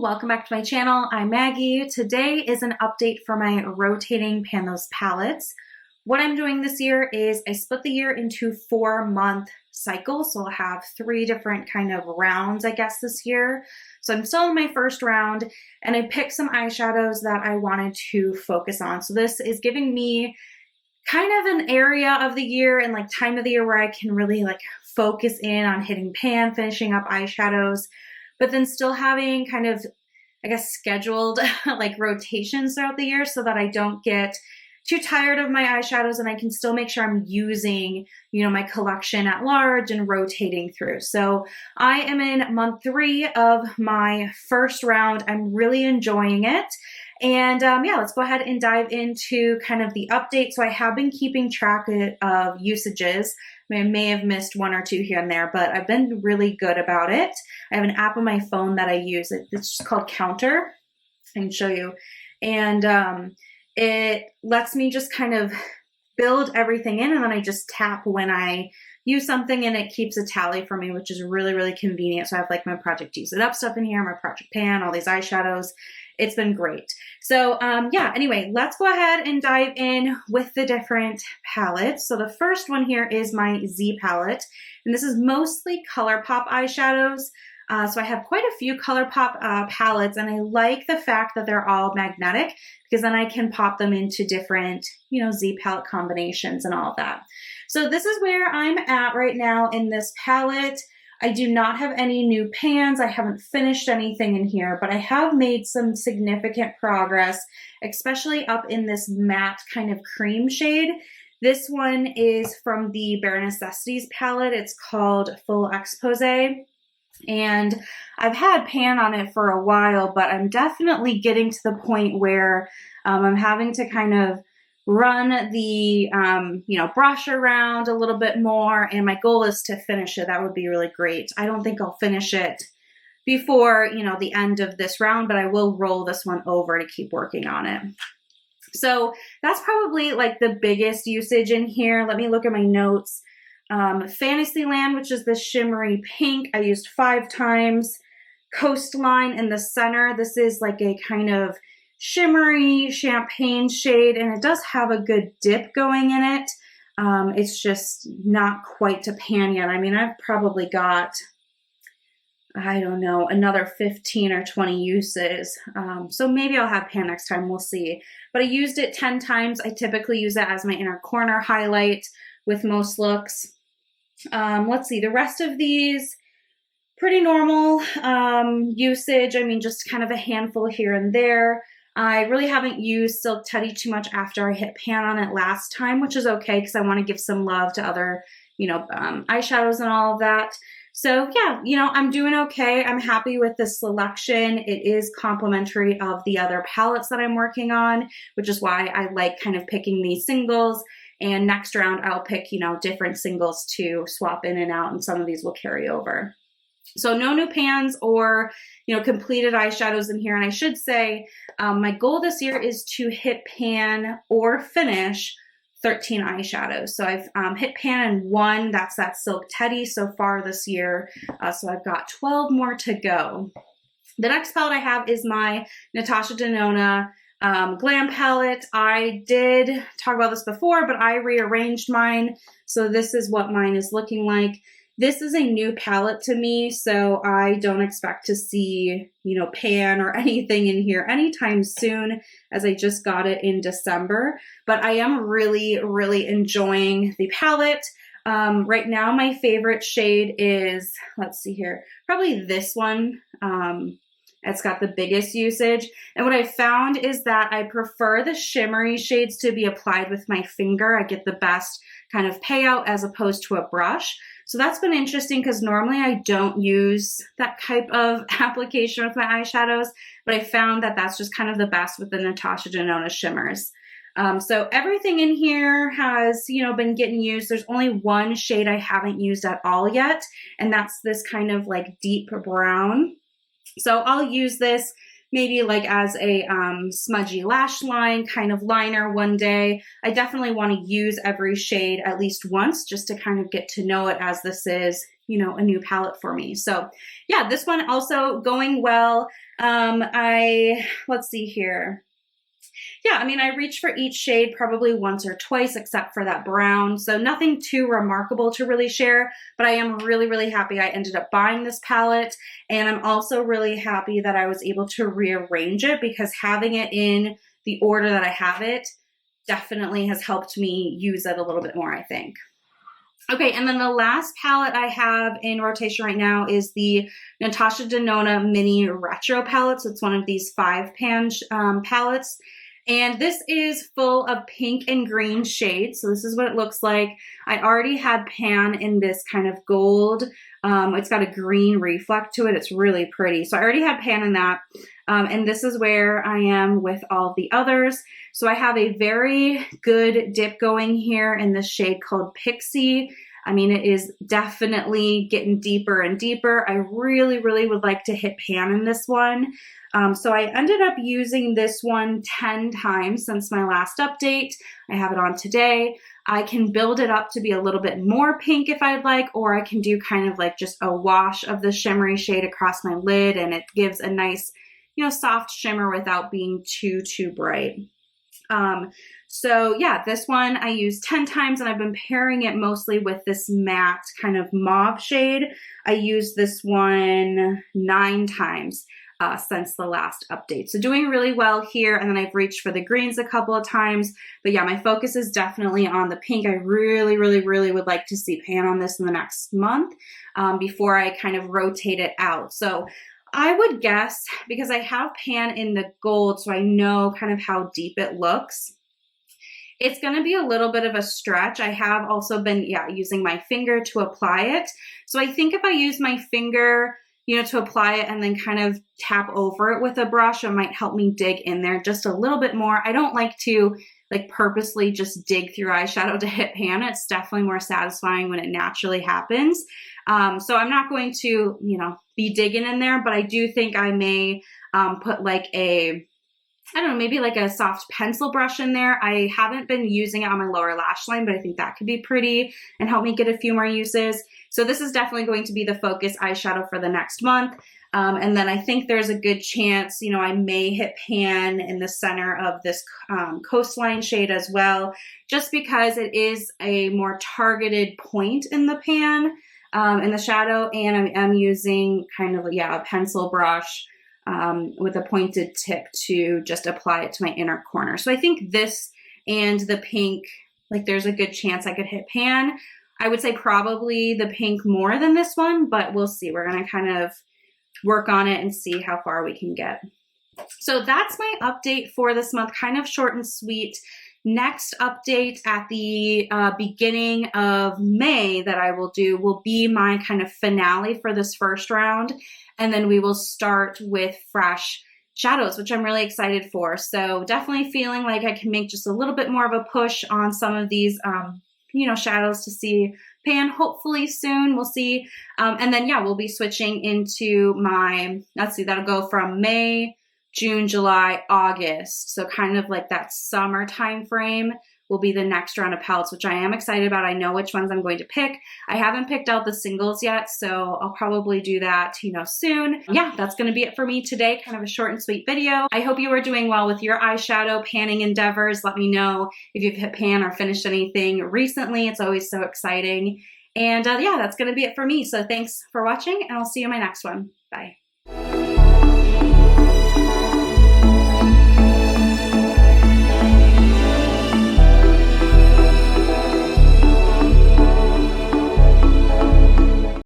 welcome back to my channel. I'm Maggie. Today is an update for my rotating Panos palettes. What I'm doing this year is I split the year into 4-month cycles, so I'll have 3 different kind of rounds, I guess, this year. So I'm still in my first round, and I picked some eyeshadows that I wanted to focus on. So this is giving me kind of an area of the year and like time of the year where I can really like focus in on hitting pan, finishing up eyeshadows, but then still having kind of, I guess, scheduled like rotations throughout the year so that I don't get too tired of my eyeshadows and I can still make sure I'm using, my collection at large and rotating through. So I am in month 3 of my first round. I'm really enjoying it. And yeah, let's go ahead and dive into kind of the update. So I have been keeping track of usages. I may have missed 1 or 2 here and there, but I've been really good about it. I have an app on my phone that I use. It's just called Counter. I can show you. And it lets me just kind of build everything in, and then I just tap when I use something and it keeps a tally for me, which is really, really convenient. So I have like my Project Use It Up stuff in here, my Project Pan, all these eyeshadows. It's been great. So yeah, anyway, let's go ahead and dive in with the different palettes. So the first one here is my Z palette, and this is mostly ColourPop eyeshadows. So I have quite a few ColourPop palettes, and I like the fact that they're all magnetic because then I can pop them into different, Z palette combinations and all of that. So this is where I'm at right now in this palette. I do not have any new pans. I haven't finished anything in here, but I have made some significant progress, especially up in this matte kind of cream shade. This one is from the Bare Necessities palette. It's called Full Expose. And I've had pan on it for a while, but I'm definitely getting to the point where I'm having to kind of run the, brush around a little bit more. And my goal is to finish it. That would be really great. I don't think I'll finish it before, the end of this round, but I will roll this one over to keep working on it. So that's probably like the biggest usage in here. Let me look at my notes. Fantasyland, which is the shimmery pink, I used 5 times. Coastline in the center. This is like a kind of shimmery champagne shade, and it does have a good dip going in it. It's just not quite to pan yet. I mean, I've probably got, I don't know, another 15 or 20 uses. So maybe I'll have pan next time. We'll see. But I used it 10 times. I typically use it as my inner corner highlight with most looks. Let's see, the rest of these, pretty normal usage. I mean, just kind of a handful here and there. I really haven't used Silk Teddy too much after I hit pan on it last time, which is okay because I want to give some love to other, eyeshadows and all of that. So yeah, I'm doing okay. I'm happy with this selection. It is complimentary of the other palettes that I'm working on, which is why I like kind of picking these singles. And next round, I'll pick, different singles to swap in and out, and some of these will carry over. So no new pans or, completed eyeshadows in here. And I should say my goal this year is to hit pan or finish 13 eyeshadows. So I've hit pan in 1. That's that Silk Teddy so far this year. So I've got 12 more to go. The next palette I have is my Natasha Denona Glam Palette. I did talk about this before, but I rearranged mine. So this is what mine is looking like. This is a new palette to me, so I don't expect to see, pan or anything in here anytime soon, as I just got it in December. But I am really, really enjoying the palette. Right now, my favorite shade is, let's see here, probably this one. It's got the biggest usage. And what I found is that I prefer the shimmery shades to be applied with my finger. I get the best kind of payout as opposed to a brush. So that's been interesting because normally I don't use that type of application with my eyeshadows, but I found that that's just kind of the best with the Natasha Denona shimmers. So everything in here has, been getting used. There's only one shade I haven't used at all yet, and that's this kind of like deep brown. So I'll use this maybe like as a smudgy lash line kind of liner one day. I definitely want to use every shade at least once just to kind of get to know it, as this is, a new palette for me. So yeah, this one also going well. Let's see here. Yeah, I mean, I reach for each shade probably once or twice, except for that brown. So nothing too remarkable to really share, but I am really, really happy I ended up buying this palette. And I'm also really happy that I was able to rearrange it, because having it in the order that I have it definitely has helped me use it a little bit more, I think. Okay, and then the last palette I have in rotation right now is the Natasha Denona Mini Retro palette. So it's one of these 5-pan palettes. And this is full of pink and green shades. So this is what it looks like. I already had pan in this kind of gold. It's got a green reflect to it. It's really pretty. So I already had pan in that. And this is where I am with all the others. So I have a very good dip going here in this shade called Pixie. I mean, it is definitely getting deeper and deeper. I really, really would like to hit pan in this one. So I ended up using this one 10 times since my last update. I have it on today. I can build it up to be a little bit more pink if I'd like, or I can do kind of like just a wash of the shimmery shade across my lid, and it gives a nice, soft shimmer without being too bright. So yeah, this one I used 10 times, and I've been pairing it mostly with this matte kind of mauve shade. I used this one 9 times since the last update. So doing really well here, and then I've reached for the greens a couple of times. But yeah, my focus is definitely on the pink. I really, really, really would like to see pan on this in the next month before I kind of rotate it out. So I would guess, because I have pan in the gold, so I know kind of how deep it looks, it's going to be a little bit of a stretch. I have also been, using my finger to apply it. So I think if I use my finger, to apply it and then kind of tap over it with a brush, it might help me dig in there just a little bit more. I don't like to purposely just dig through eyeshadow to hit pan. It's definitely more satisfying when it naturally happens. So I'm not going to, be digging in there, but I do think I may put maybe like a soft pencil brush in there. I haven't been using it on my lower lash line, but I think that could be pretty and help me get a few more uses. So this is definitely going to be the focus eyeshadow for the next month. And then I think there's a good chance, I may hit pan in the center of this coastline shade as well, just because it is a more targeted point in the pan, in the shadow. And I'm using kind of, a pencil brush with a pointed tip to just apply it to my inner corner. So I think this and the pink, there's a good chance I could hit pan. I would say probably the pink more than this one, but we'll see. We're going to kind of work on it and see how far we can get. So that's my update for this month, kind of short and sweet. Next update at the beginning of May that I will do will be my kind of finale for this first round. And then we will start with fresh shadows, which I'm really excited for. So definitely feeling like I can make just a little bit more of a push on some of these, shadows to see pan hopefully soon. We'll see. And then, we'll be switching into that'll go from May, June, July, August. So kind of like that summer time frame will be the next round of palettes, which I am excited about. I know which ones I'm going to pick. I haven't picked out the singles yet, so I'll probably do that, soon. Yeah, that's going to be it for me today. Kind of a short and sweet video. I hope you are doing well with your eyeshadow panning endeavors. Let me know if you've hit pan or finished anything recently. It's always so exciting. And that's going to be it for me. So thanks for watching, and I'll see you in my next one. Bye.